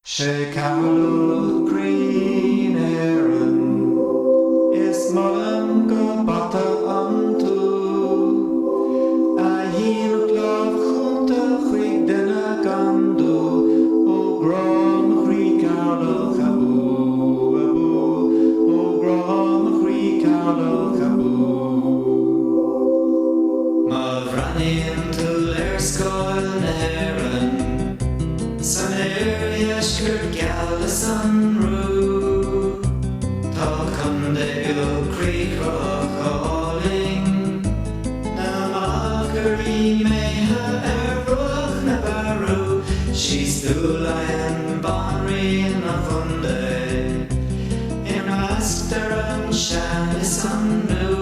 Ceatharlach Green Aaron is Mullen go bata unto a heel glove junta chuig dena gandu o Grá Mo Chroí Ceatharlach abu o Grá Mo Chroí Ceatharlach abu Ma Bhrainfinn tú léir scoil na hÉireann San Éireascair geall san rú Tá chunda go críoch áling Na Margadh méthe bruach na Bhuiríos Sí Stua Laighean banríon na chunda In astar an sean is an nú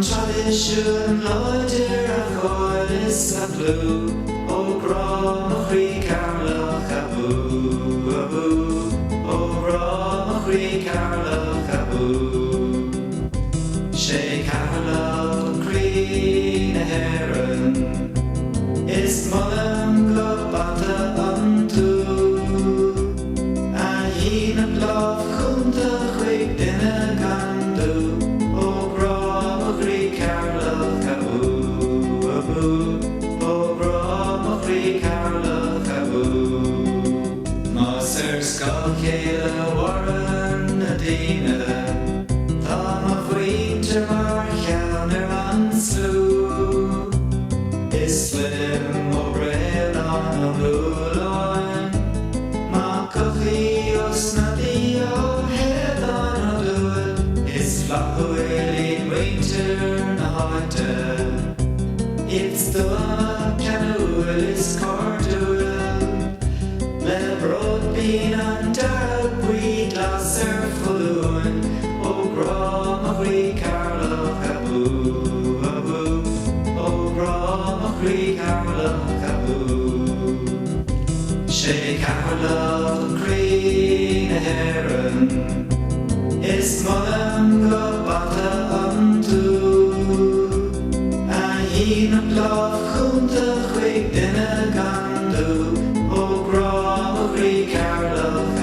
Tradition loidir a chóil is a blue O Grá Mo Chroí Ceatharlach abu O Grá Mo Chroí Ceatharlach abu Ceatharlach Green Aaron is Mullen go bata unto a hína glove junta chuig dina gandu O Grá Mo Chroí Ceatharlach abu O Grá Mo Chroí Ceatharlach abu Mas scoil céile warren na daoine Tá má bhuiinte mar cheann an slú Is slim ó breil an bhuiléin Má Bhuiríos na dí ó head an dúil Is flachuil winter na háite It's the canoe is cardúil Le brod bín an dara bhuí glas fullúin O Grá Mo Chroí Ceatharlach abu O Grá Mo Chroí Ceatharlach abu Ceatharlach Green Aaron is Mullen go bata unto a hína glove junta chuig dina gandu O Grá Mo Chroí Ceatharlach